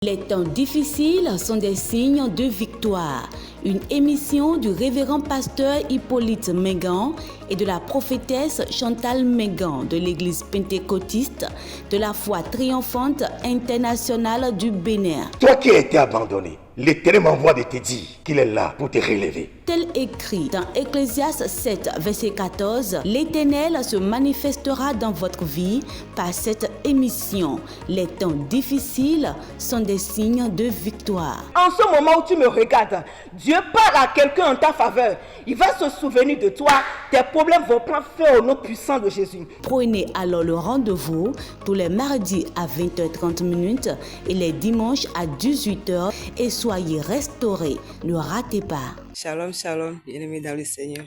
Les temps difficiles sont des signes de victoire. Une émission du révérend pasteur Hippolyte Mengan et de la prophétesse Chantal Mengan de l'église pentecôtiste de la foi triomphante internationale du Bénin. Toi qui as été abandonné, l'Éternel m'envoie de te dire qu'il est là pour te relever. Tel écrit dans Ecclésiaste 7, verset 14, l'Éternel se manifestera dans votre vie par cette émission. Les temps difficiles sont des signes de victoire. En ce moment où tu me regardes, Dieu parle à quelqu'un en ta faveur. Il va se souvenir de toi. Tes problèmes vont prendre fin au nom puissant de Jésus. Prenez alors le rendez-vous tous les mardis à 20h30 et les dimanches à 18h et soyez restaurés. Ne ratez pas. Shalom, shalom, bien-aimés dans le Seigneur.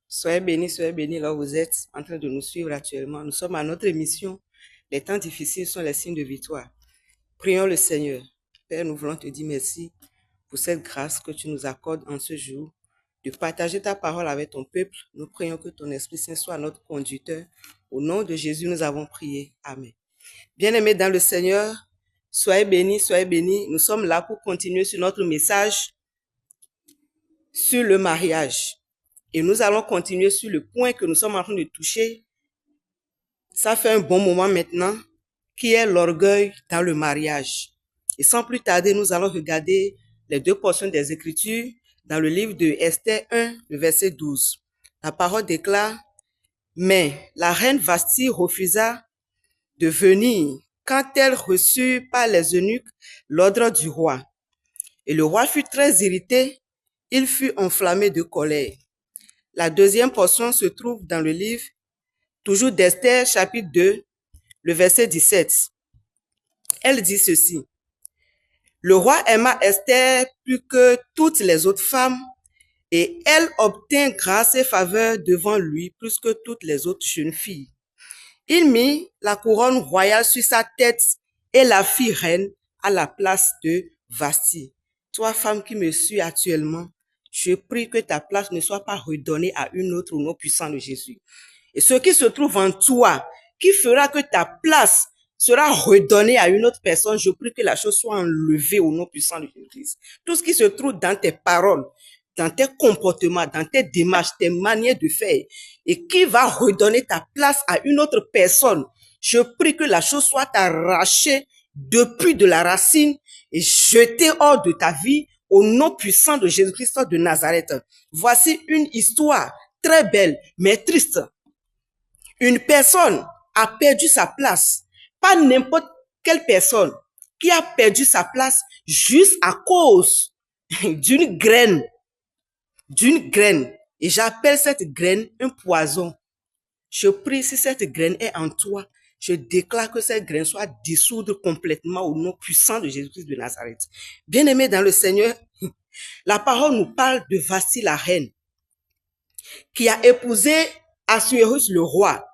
Soyez bénis là où vous êtes en train de nous suivre actuellement. Nous sommes à notre émission. Les temps difficiles sont les signes de victoire. Prions le Seigneur. Père, nous voulons te dire merci pour cette grâce que tu nous accordes en ce jour, de partager ta parole avec ton peuple. Nous prions que ton Esprit Saint soit notre conducteur. Au nom de Jésus, nous avons prié. Amen. Bien-aimés dans le Seigneur, soyez bénis, soyez bénis. Nous sommes là pour continuer sur notre message sur le mariage. Et nous allons continuer sur le point que nous sommes en train de toucher. Ça fait un bon moment maintenant, qui est l'orgueil dans le mariage. Et sans plus tarder, nous allons regarder les deux portions des Écritures dans le livre de Esther 1, le verset 12. La parole déclare, « Mais la reine Vasti refusa de venir quand elle reçut par les eunuques l'ordre du roi. Et le roi fut très irrité, il fut enflammé de colère. » La deuxième portion se trouve dans le livre, toujours d'Esther, chapitre 2, le verset 17. Elle dit ceci. Le roi aima Esther plus que toutes les autres femmes, et elle obtint grâce et faveur devant lui plus que toutes les autres jeunes filles. Il mit la couronne royale sur sa tête et la fit reine à la place de Vasti. Toi, femme qui me suis actuellement, je prie que ta place ne soit pas redonnée à une autre au nom puissant de Jésus. Et ce qui se trouve en toi, qui fera que ta place sera redonnée à une autre personne, je prie que la chose soit enlevée au nom puissant de Jésus. Tout ce qui se trouve dans tes paroles, dans tes comportements, dans tes démarches, tes manières de faire, et qui va redonner ta place à une autre personne, je prie que la chose soit arrachée depuis de la racine et jetée hors de ta vie au nom puissant de Jésus-Christ de Nazareth. Voici une histoire très belle, mais triste. Une personne a perdu sa place, pas n'importe quelle personne qui a perdu sa place juste à cause d'une graine. Et j'appelle cette graine un poison. Je prie, si cette graine est en toi, je déclare que cette graine soit dissoute complètement au nom puissant de Jésus-Christ de Nazareth. Bien-aimés dans le Seigneur, la parole nous parle de Vasti la reine, qui a épousé Assuérus le roi.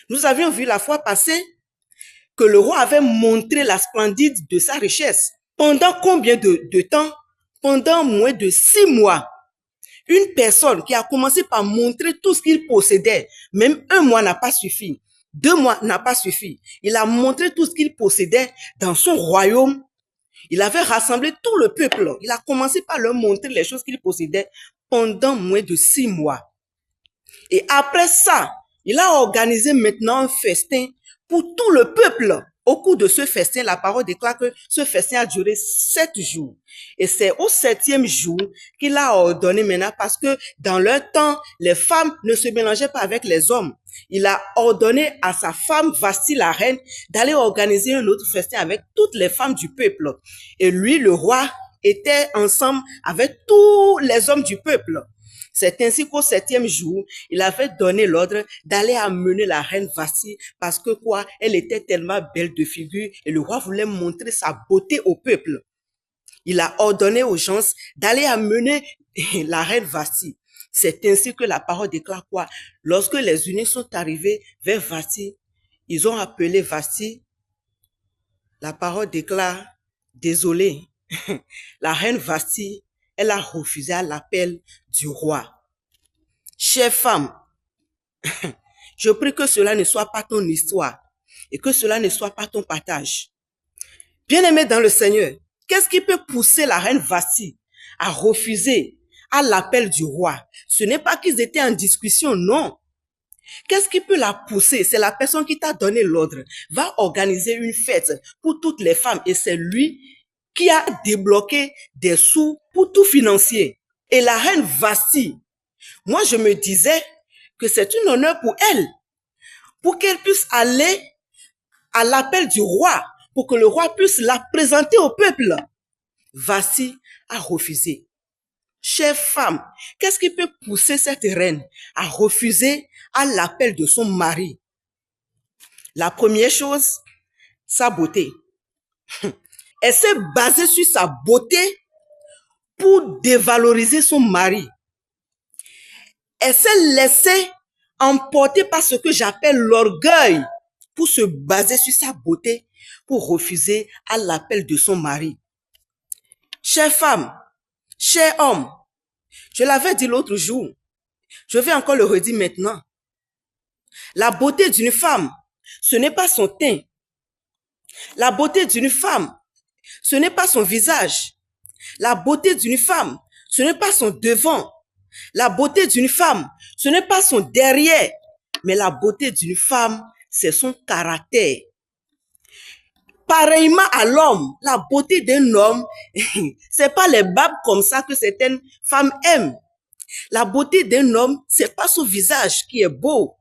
Nous avions vu la fois passée que le roi avait montré la splendide de sa richesse. Pendant combien de temps? Pendant moins de 6 mois. Une personne qui a commencé par montrer tout ce qu'il possédait, même 1 mois n'a pas suffi, 2 mois n'a pas suffi. Il a montré tout ce qu'il possédait dans son royaume. Il avait rassemblé tout le peuple. Il a commencé par leur montrer les choses qu'il possédait pendant moins de 6 mois. Et après ça, il a organisé maintenant un festin pour tout le peuple. Au cours de ce festin, la parole déclare que ce festin a duré 7 jours. Et c'est au 7e jour qu'il a ordonné maintenant, parce que dans leur temps, les femmes ne se mélangeaient pas avec les hommes. Il a ordonné à sa femme, Vasti la reine, d'aller organiser un autre festin avec toutes les femmes du peuple. Et lui, le roi, était ensemble avec tous les hommes du peuple. C'est ainsi qu'au 7e jour, il avait donné l'ordre d'aller amener la reine Vasti, parce que quoi, elle était tellement belle de figure et le roi voulait montrer sa beauté au peuple. Il a ordonné aux gens d'aller amener la reine Vasti. C'est ainsi que la parole déclare quoi? Lorsque les eunuques sont arrivés vers Vasti, ils ont appelé Vasti. La parole déclare, désolé, la reine Vasti, elle a refusé à l'appel du roi. Chère femme, je prie que cela ne soit pas ton histoire et que cela ne soit pas ton partage. Bien-aimés dans le Seigneur, qu'est-ce qui peut pousser la reine Vasti à refuser à l'appel du roi? Ce n'est pas qu'ils étaient en discussion, non. Qu'est-ce qui peut la pousser? C'est la personne qui t'a donné l'ordre. Va organiser une fête pour toutes les femmes et c'est lui qui a débloqué des sous pour tout financier. Et la reine Vasti, moi je me disais que c'est un honneur pour elle, pour qu'elle puisse aller à l'appel du roi, pour que le roi puisse la présenter au peuple. Vasti a refusé. Chère femme, qu'est-ce qui peut pousser cette reine à refuser à l'appel de son mari? La première chose, sa beauté. Elle s'est basée sur sa beauté pour dévaloriser son mari. Elle s'est laissée emporter par ce que j'appelle l'orgueil pour se baser sur sa beauté pour refuser à l'appel de son mari. Chère femme, cher homme, je l'avais dit l'autre jour, je vais encore le redire maintenant. La beauté d'une femme, ce n'est pas son teint. La beauté d'une femme, ce n'est pas son visage. La beauté d'une femme, ce n'est pas son devant. La beauté d'une femme, ce n'est pas son derrière. Mais la beauté d'une femme, c'est son caractère. Pareillement à l'homme, la beauté d'un homme, c'est pas les babes comme ça que certaines femmes aiment. La beauté d'un homme, c'est pas son visage qui est beau.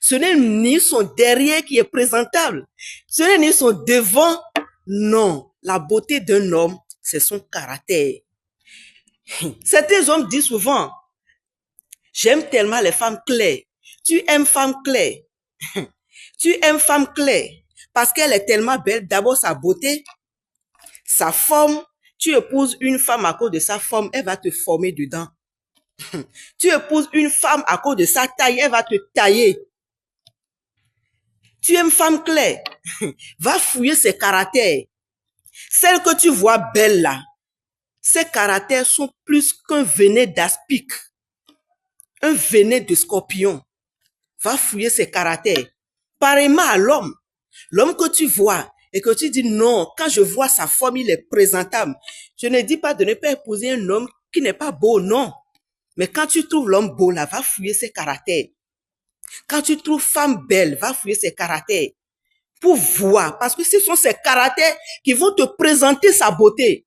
Ce n'est ni son derrière qui est présentable. Ce n'est ni son devant. Non, la beauté d'un homme, c'est son caractère. Certains hommes disent souvent, j'aime tellement les femmes claires. Tu aimes femme claire. Tu aimes femme claire parce qu'elle est tellement belle. D'abord sa beauté, sa forme. Tu épouses une femme à cause de sa forme, elle va te former dedans. Tu épouses une femme à cause de sa taille, elle va te tailler. Tu aimes femme claire, va fouiller ses caractères. Celles que tu vois belles là, ses caractères sont plus qu'un venin d'aspic, un venin de scorpion. Va fouiller ses caractères. Pareillement à l'homme, l'homme que tu vois et que tu dis non, quand je vois sa forme, il est présentable. Je ne dis pas de ne pas épouser un homme qui n'est pas beau, non. Mais quand tu trouves l'homme beau là, va fouiller ses caractères. Quand tu trouves femme belle, va fouiller ses caractères pour voir, parce que ce sont ces caractères qui vont te présenter sa beauté.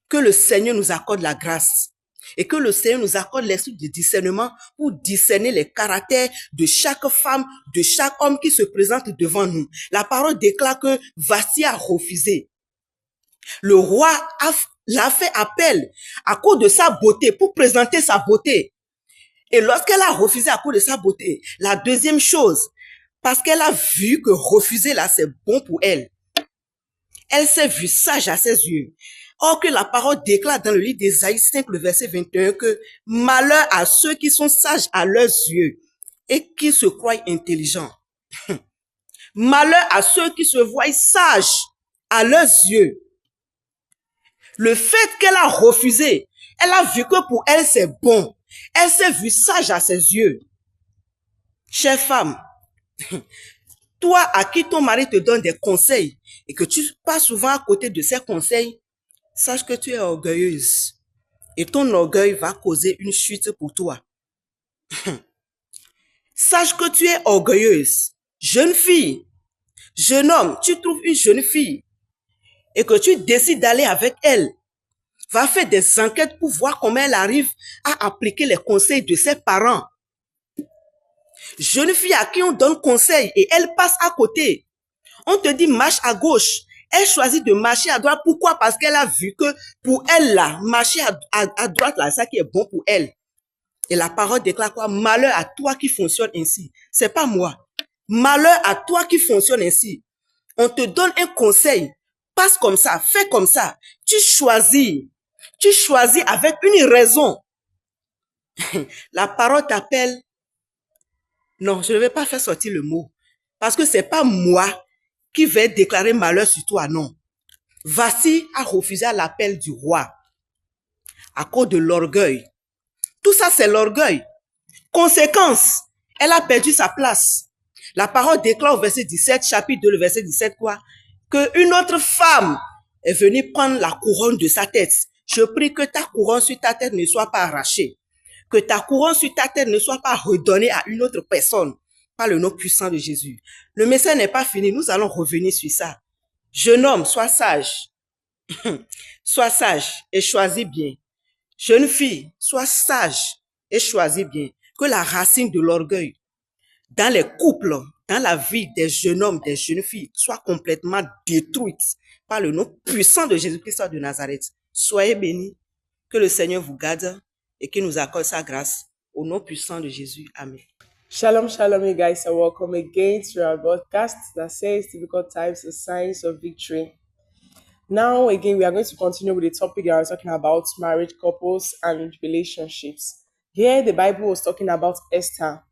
Que le Seigneur nous accorde la grâce et que le Seigneur nous accorde l'esprit de discernement pour discerner les caractères de chaque femme, de chaque homme qui se présente devant nous. La parole déclare que Vasti a refusé. Le roi l'a fait appel à cause de sa beauté pour présenter sa beauté. Et lorsqu'elle a refusé à cause de sa beauté, la deuxième chose, parce qu'elle a vu que refuser là, c'est bon pour elle. Elle s'est vue sage à ses yeux. Or que la parole déclare dans le livre d'Ésaïe 5, le verset 21, que malheur à ceux qui sont sages à leurs yeux et qui se croient intelligents. Malheur à ceux qui se voient sages à leurs yeux. Le fait qu'elle a refusé, elle a vu que pour elle c'est bon. Elle s'est vue sage à ses yeux. Chère femme, toi à qui ton mari te donne des conseils et que tu passes souvent à côté de ces conseils, sache que tu es orgueilleuse et ton orgueil va causer une chute pour toi. Sache que tu es orgueilleuse. Jeune fille, jeune homme, tu trouves une jeune fille et que tu décides d'aller avec elle. Va faire des enquêtes pour voir comment elle arrive à appliquer les conseils de ses parents. Jeune fille à qui on donne conseil et elle passe à côté. On te dit marche à gauche. Elle choisit de marcher à droite. Pourquoi? Parce qu'elle a vu que pour elle là, marcher à droite là, c'est ça qui est bon pour elle. Et la parole déclare quoi? Malheur à toi qui fonctionne ainsi. C'est pas moi. Malheur à toi qui fonctionne ainsi. On te donne un conseil. Passe comme ça, fais comme ça. Tu choisis. Tu choisis avec une raison. La parole t'appelle. Non, je ne vais pas faire sortir le mot. Parce que c'est pas moi qui vais déclarer malheur sur toi, non. Vasti a refusé l'appel du roi à cause de l'orgueil. Tout ça, c'est l'orgueil. Conséquence, elle a perdu sa place. La parole déclare au verset 17, chapitre 2, le verset 17, quoi? qu'une autre femme est venue prendre la couronne de sa tête. Je prie que ta couronne sur ta tête ne soit pas arrachée. Que ta couronne sur ta tête ne soit pas redonnée à une autre personne par le nom puissant de Jésus. Le message n'est pas fini. Nous allons revenir sur ça. Jeune homme, sois sage. Sois sage et choisis bien. Jeune fille, sois sage et choisis bien. Que la racine de l'orgueil dans les couples, dans la vie des jeunes hommes, des jeunes filles, soit complètement détruite par le nom puissant de Jésus-Christ de Nazareth. Soyez bénis, que le Seigneur vous garde et qu'il nous accorde sa grâce. Au nom puissant de Jésus. Amen. Shalom, shalom, you guys, and welcome again to our broadcast that says difficult times, the signs of victory. Now, again, we are going to continue with the topic that I was talking about marriage couples and relationships. Here, the Bible was talking about Esther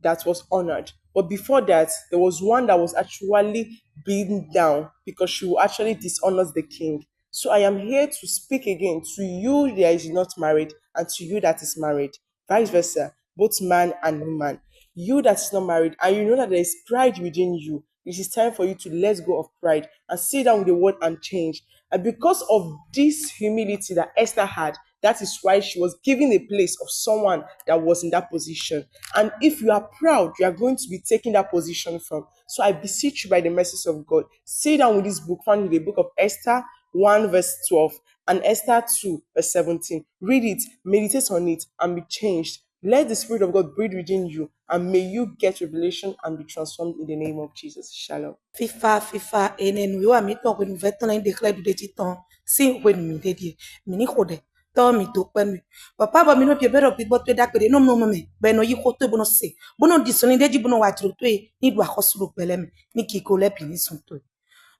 that was honored. But before that, there was one that was actually beaten down because she actually dishonors the king. So I am here to speak again to you that is not married and to you that is married. Vice versa, both man and woman. You that is not married and you know that there is pride within you, it is time for you to let go of pride and sit down with the word and change. And because of this humility that Esther had, that is why she was given a place of someone that was in that position. And if you are proud, you are going to be taking that position from. So I beseech you by the mercies of God, sit down with this book found in the book of Esther 1 verse 12 and Esther 2 verse 17. Read it, meditate on it, and be changed. Let the Spirit of God breathe within you, and may you get revelation and be transformed in the name of Jesus. Shalom. FIFA enen wiwa mi to kwenu vetan la declare de titan sin kwenu mi dedie mi ni kode to mi to penu papa ba mi no pie bero pi bo to da pere no mo me be no yi ko to bono se bono disoni deji bono wa tro to e ni do akosuro pele mi ni ki ko le pi ni sun to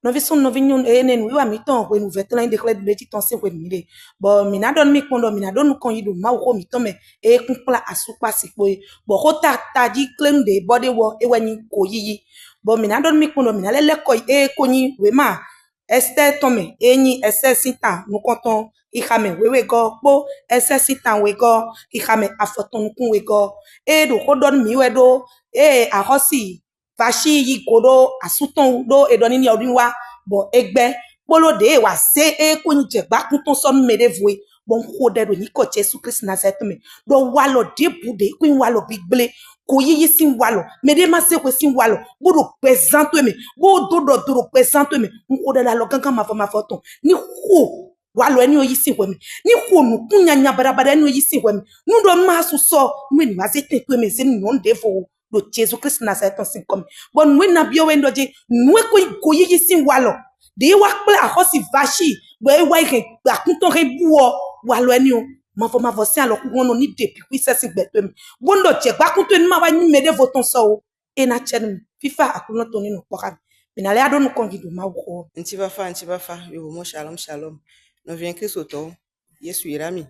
no vi sun no vi nyun enen wiwa mi to kwenu vetan la declare de titan sin kwenu mi de bo mi na don mi kondo mi na don kon yi do ma wo mi to me e kun pla asupa sipo bo ko ta ji claim de body wo e wani ko yiyi bo mina don mi kuno mina lele ko e konyi we ma este tome enyi ese sita nu konton ihame wewe go po ese sita we go ihame afoton kun we go e do ko don mi we do e ahosi fashi yi kodo asuton do e don ni odun wa bo egbe polo de wa se e konyi je gba kun ton so medevwe bon ko de do ni ko Jesu Christ Nazareth me do wa lo de bude kun wa lo bigbele ko yiyi sin walo mede ma se ko sin walo bodo pesante me bodo do pesante me nko de la lo gangan ma foton ni ko walo eni oyi sin we me ni ko nu kunyanya barabara eni oyi sin we me nu do ma so so me ni wa se te to me se ni on defo do Jesus Christ Nazareth sin come bon we na bio we ndoje nu ko yiyi sin walo de wa pla ahosi vashi bo e wa ike akunton re buo walo eni o ma fo se alo kuno ni depuis wi se sin gbeto mi bondo che gba kun to ni ma wa ni mede voton so e na chen FIFA akuno to ni no poka mi na le ado no kongido ma wo Ntibafa, yo shalom shalom. No vien Christ auto, Yesu irami.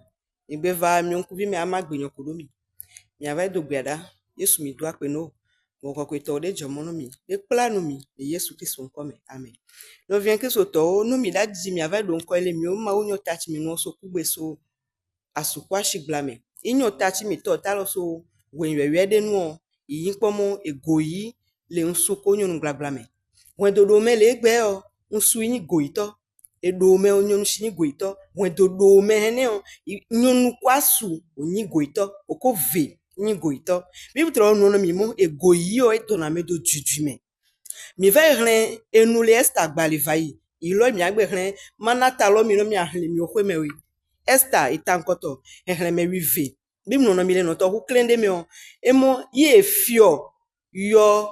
Igbe va mi onku vi mi amagbenyo kodomi. Mi ava do gbeda, Yesu mi do apeno. Mo ko ko to de jomo no mi. De planu mi, Yesu Christ on come. Amen. No vien Christ auto, no mi da di mi ava do nko ele mi o ma onyo touch mi no so kugbe so asukwa shiglame inyo tachi mi to talo so wenwewe de nu yin pomo egoyi le nsuko nyonu glaglame wen dodo me le gbe o nsu yin goito edo me onyonu shi yin goito wen dodo me ne o nyonu kwasu onyi goito okove yin goito bi butro nu no mi mo egoyi o eto na me do jujume mi va ren enu le esta gbali vai ilo mi agbe ren manata lo mi no mi ahlen mi okwe mewe Esther itankoto ehleme wive bim no no mile no to ku klende me o emo ye fio yo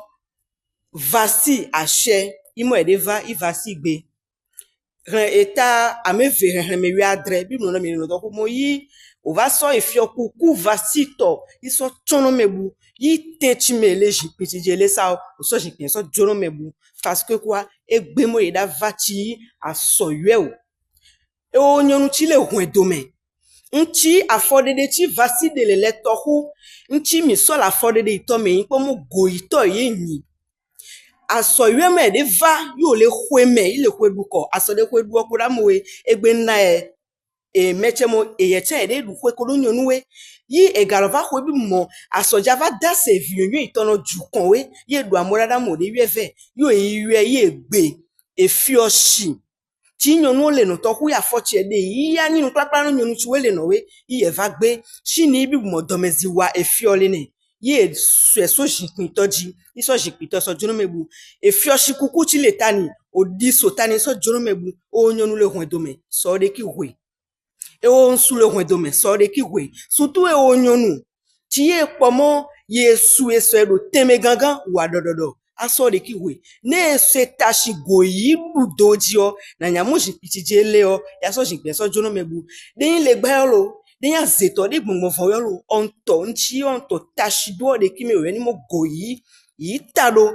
vasi ache imo edeva i vasi gbe ren eta ameve ehleme wi adre bim no no mile no to ku mo yi o va so efio ku vasi to iso chono mebu yi techi mele jipiti jele sa o so jipin so jono mebu parce que quoi egbe mo eda vati aso ywe o e o nyonu chile hwen dome nchi afodede chi vasi de le letohu nchi mi so la afodede ito me yin pomo go ito yin aso ywe me de va yo le hweme ile hweduko aso de hwedu okura mowe egbe na e mechemo e yeche de du hwe ko nyonu we yi e garova hwebi mo aso java da se viyo itono jukon we ye du amorada mo de ywe ve yo e ywe ye gbe efioshi tí nyɔnuwo le nɔ tɔxu ya fɔtsi ɖe yia nyinu kplakpla no nyɔnu tsiwo le nɔ we yi eva gbe si ni bi mɔ dɔmezi wa efio le ne ye sue so zikpui tɔ dzi isɔ zikpui tɔ sɔ dzono mebu efioshi kuku tsi le tani odi so tani sɔ dzono mebu o nyɔnu le hɔn dome sɔ ɖe ki hoe e o ŋsu le hɔn dome sɔ ɖe ki hoe surtout e o nyɔnu tí ye kpɔmɔ ye su esɔ ɖo teme gangan wa ɖɔɖɔɖɔ asɔ ɖe ki hoe ne se tashi goyi ɖu do dzio na nyamu zikpui tsi le o ya sɔ zikpui sɔ dzono mebu de le gba yo lo de ya zeto de gbɔngbɔn yo lo onto nchi onto tashi do de ki me we ni mo goyi yi ta do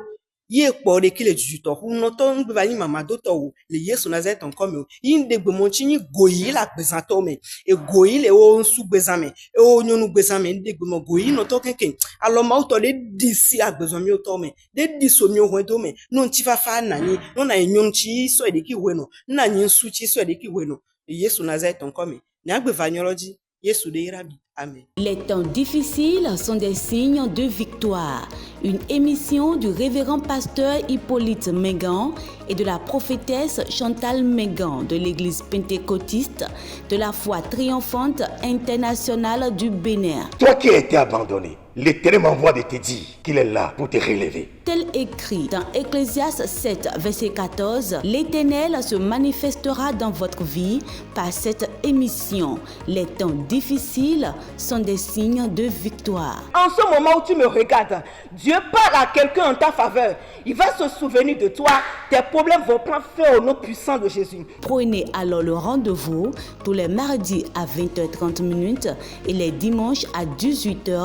ye kpɔ de ki le jujuto hu no to ngbe ba ni mama do to wo le Yesu Nazareth on come yi de gbɔngbɔn chi ni goyi la gbezan to me e goyi le o nsu gbezan me e o nyonu gbezan me de gbɔngbɔn goyi no to kenken alo ma to de disi agbezan mi o to me de diso mi o ho do me no nchi fafa na ni no na nyonu chi so de ki we no na nyi nsu chi so de ki we no Yesu Nazareth on come ni agbeva nyoloji Yesu de irabi. Amen. Les temps difficiles sont des signes de victoire. Une émission du révérend pasteur Hippolyte Mengan et de la prophétesse Chantal Mengan de l'église pentecôtiste de la foi triomphante internationale du Bénin. Toi qui as été abandonné, l'Éternel m'envoie de te dire qu'il est là pour te relever. Tel écrit dans Ecclésiaste 7, verset 14, l'Éternel se manifestera dans votre vie par cette émission. Les temps difficiles sont des signes de victoire. En ce moment où tu me regardes, Dieu parle à quelqu'un en ta faveur. Il va se souvenir de toi. Tes problèmes vont prendre fin au nom puissant de Jésus. Prenez alors le rendez-vous tous les mardis à 20h30 et les dimanches à 18h